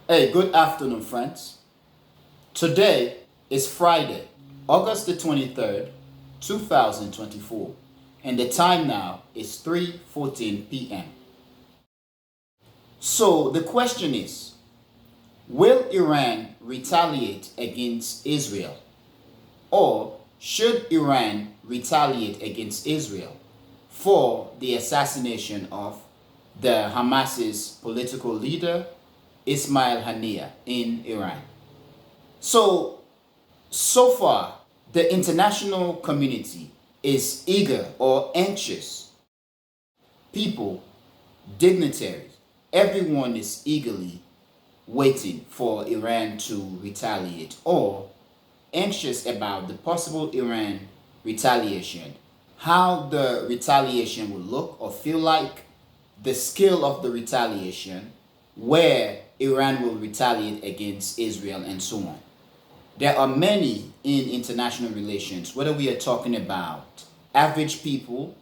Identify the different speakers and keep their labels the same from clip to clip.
Speaker 1: Hey, good afternoon, friends. Today is Friday, August the 23rd, 2024, and the time now is 3:14 p.m. So the question is, will Iran retaliate against Israel? Or should Iran retaliate against Israel for the assassination of the Hamas's political leader, Ismail Haniyeh, in Iran? So far, the international community is eager or anxious. People, dignitaries, everyone is eagerly waiting for Iran to retaliate or anxious about the possible Iran retaliation, how the retaliation will look or feel like, the scale of the retaliation, where Iran will retaliate against Israel, and so on. There are many in international relations, whether we are talking about average people,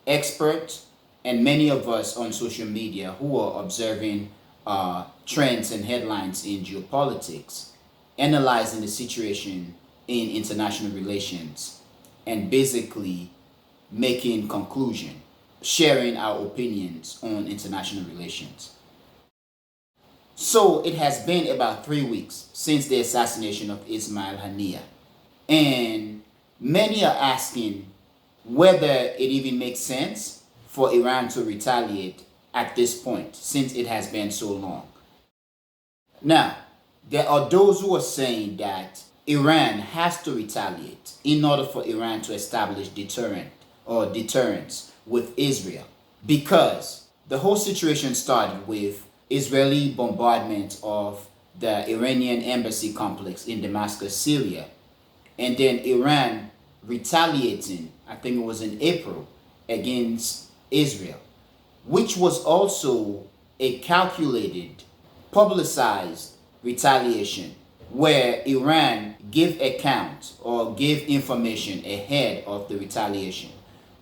Speaker 1: experts, and many of us on social media who are observing trends and headlines in geopolitics, analyzing the situation in international relations, and basically making conclusion, sharing our opinions on international relations. So it has been about 3 weeks since the assassination of Ismail Haniyeh, and many are asking whether it even makes sense for Iran to retaliate at this point since it has been so long. Now, there are those who are saying that Iran has to retaliate in order for Iran to establish deterrence with Israel, because the whole situation started with Israeli bombardment of the Iranian embassy complex in Damascus, Syria, and then Iran retaliating, I think it was in April, against Israel, which was also a calculated, publicized retaliation where Iran gave account or gave information ahead of the retaliation,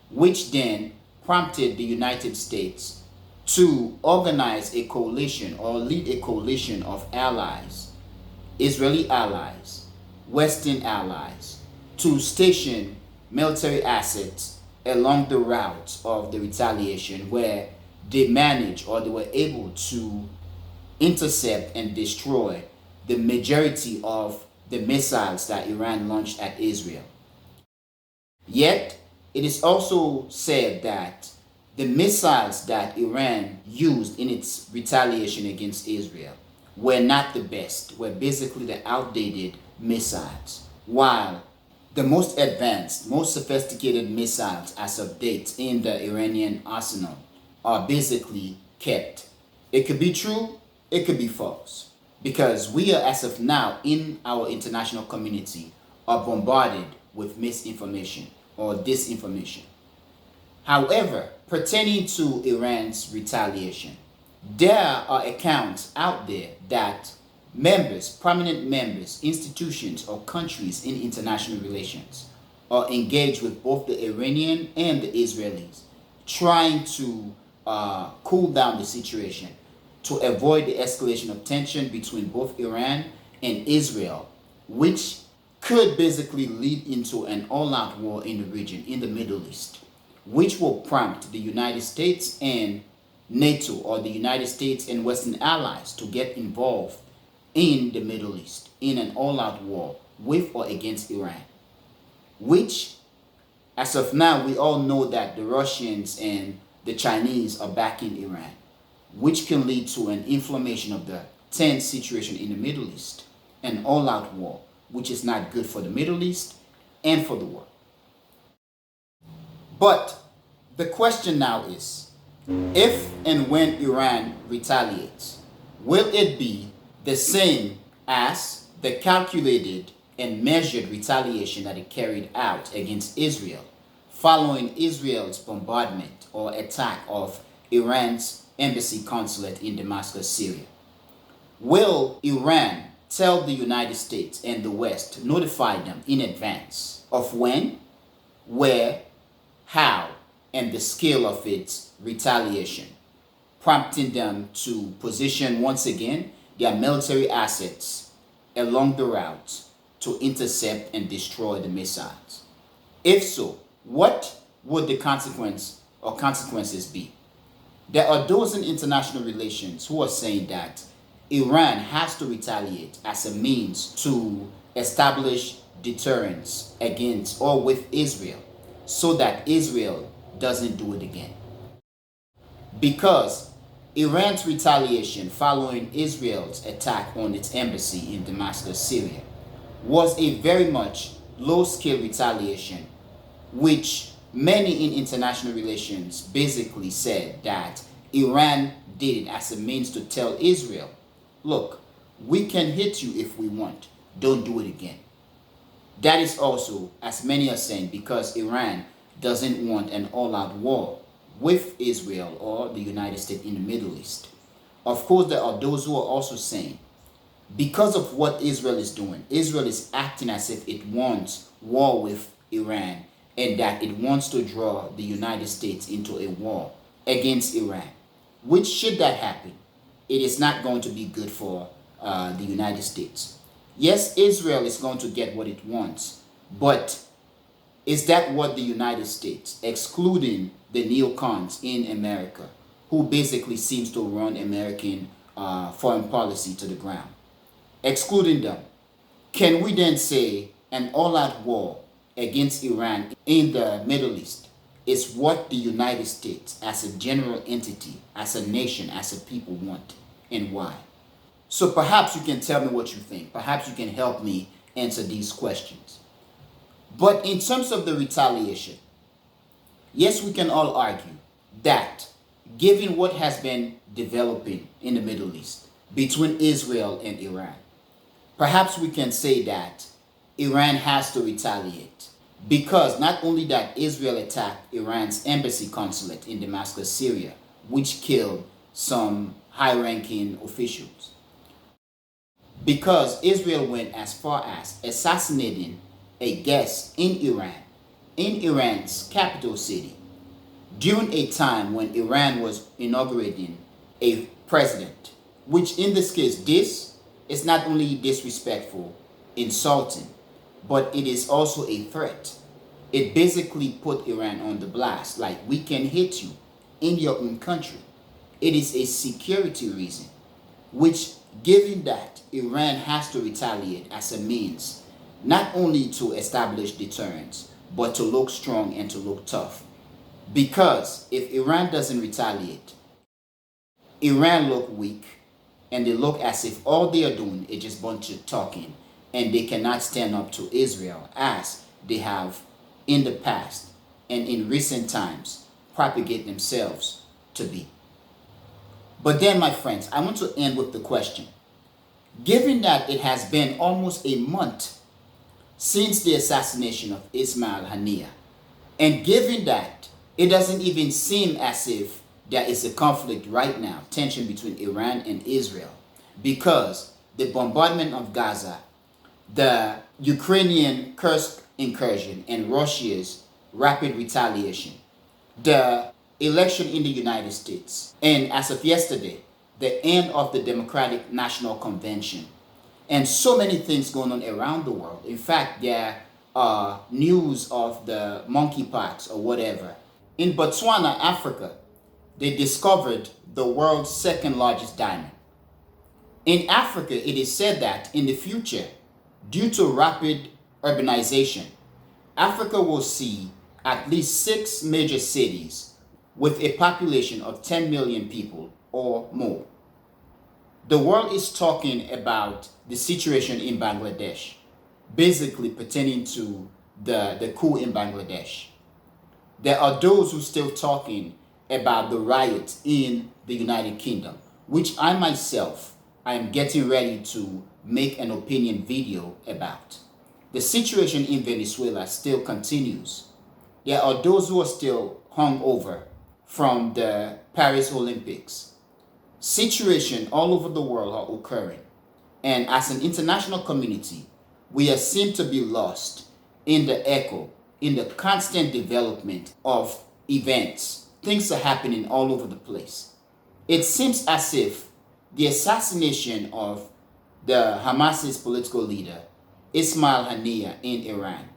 Speaker 1: which then prompted the United States to organize a coalition or lead a coalition of allies, Israeli allies, Western allies, to station military assets along the route of the retaliation, where they managed or they were able to intercept and destroy the majority of the missiles that Iran launched at Israel. Yet, it is also said that the missiles that Iran used in its retaliation against Israel were not the best, were basically the outdated missiles, while the most advanced, most sophisticated missiles as of date in the Iranian arsenal are basically kept. It could be true, it could be false, because we are, as of now, in our international community, are bombarded with misinformation or disinformation. However, pertaining to Iran's retaliation, there are accounts out there that members, prominent members, institutions, or countries in international relations are engaged with both the Iranian and the Israelis, trying to cool down the situation to avoid the escalation of tension between both Iran and Israel, which could basically lead into an all-out war in the region, in the Middle East, which will prompt the United States and NATO, or the United States and Western allies, to get involved in the Middle East in an all-out war with or against Iran, which, as of now, we all know that the Russians and the Chinese are backing Iran, which can lead to an inflammation of the tense situation in the Middle East, an all-out war, which is not good for the Middle East and for the world. But the question now is, if and when Iran retaliates, will it be the same as the calculated and measured retaliation that it carried out against Israel following Israel's bombardment or attack of Iran's embassy consulate in Damascus, Syria? Will Iran tell the United States and the West, notify them in advance of when, where, how, and the scale of its retaliation, prompting them to position once again their military assets along the route to intercept and destroy the missiles? If so, what would the consequences be? There are those in international relations who are saying that Iran has to retaliate as a means to establish deterrence against or with Israel so that Israel doesn't do it again. Because Iran's retaliation following Israel's attack on its embassy in Damascus, Syria, was a very much low-scale retaliation, which many in international relations basically said that Iran did it as a means to tell Israel, look, we can hit you if we want, don't do it again. That is also, as many are saying, because Iran doesn't want an all-out war with Israel or the United States in the Middle East. Of course, there are those who are also saying, because of what Israel is doing, Israel is acting as if it wants war with Iran and that it wants to draw the United States into a war against Iran. Which, should that happen, it is not going to be good for the United States. Yes, Israel is going to get what it wants, but is that what the United States, excluding the neocons in America, who basically seems to run American foreign policy to the ground, excluding them, can we then say an all-out war against Iran in the Middle East is what the United States as a general entity, as a nation, as a people want, and why? So perhaps you can tell me what you think. Perhaps you can help me answer these questions. But in terms of the retaliation, yes, we can all argue that given what has been developing in the Middle East between Israel and Iran, perhaps we can say that Iran has to retaliate, because not only that Israel attacked Iran's embassy consulate in Damascus, Syria, which killed some high-ranking officials, because Israel went as far as assassinating a guest in Iran's capital city, during a time when Iran was inaugurating a president, which in this case, this is not only disrespectful, insulting, but it is also a threat. It basically put Iran on the blast, like, we can hit you in your own country. It is a security reason, which, given that Iran has to retaliate as a means, not only to establish deterrence, but to look strong and to look tough. Because if Iran doesn't retaliate, Iran look weak, and they look as if all they are doing is just a bunch of talking, and they cannot stand up to Israel as they have in the past and in recent times propagate themselves to be. But then, my friends, I want to end with the question. Given that it has been almost a month since the assassination of Ismail Haniyeh, and given that it doesn't even seem as if there is a conflict right now, tension between Iran and Israel, because the bombardment of Gaza, the Ukrainian Kursk incursion, and Russia's rapid retaliation, the election in the United States, and as of yesterday, the end of the Democratic National Convention, and so many things going on around the world. In fact, there are news of the monkeypox or whatever. In Botswana, Africa, they discovered the world's second largest diamond. In Africa, it is said that in the future, due to rapid urbanization, Africa will see at least 6 major cities with a population of 10 million people or more. The world is talking about the situation in Bangladesh, basically pertaining to the coup in Bangladesh. There are those who are still talking about the riots in the United Kingdom, which I myself, I am getting ready to make an opinion video about. The situation in Venezuela still continues. There are those who are still hung over from the Paris Olympics. Situations all over the world are occurring. And as an international community, we are seen to be lost in the echo, in the constant development of events. Things are happening all over the place. It seems as if the assassination of the Hamas's political leader, Ismail Haniyeh, in Iran,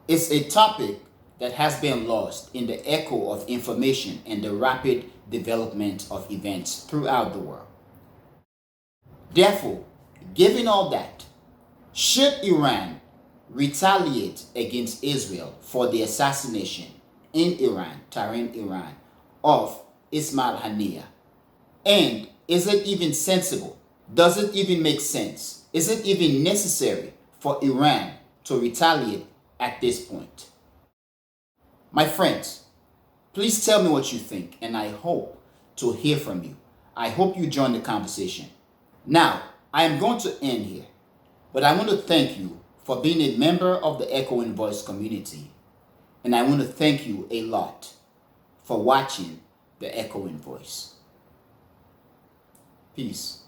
Speaker 1: is a topic that has been lost in the echo of information and the rapid development of events throughout the world. Therefore, given all that, should Iran retaliate against Israel for the assassination in Iran, Tehran, Iran, of Ismail Haniyeh? And is it even sensible? Does it even make sense? Is it even necessary for Iran to retaliate at this point? My friends, please tell me what you think, and I hope to hear from you. I hope you join the conversation. Now, I am going to end here, but I want to thank you for being a member of the Echoing Voice community, and I want to thank you a lot for watching the Echoing Voice. Peace.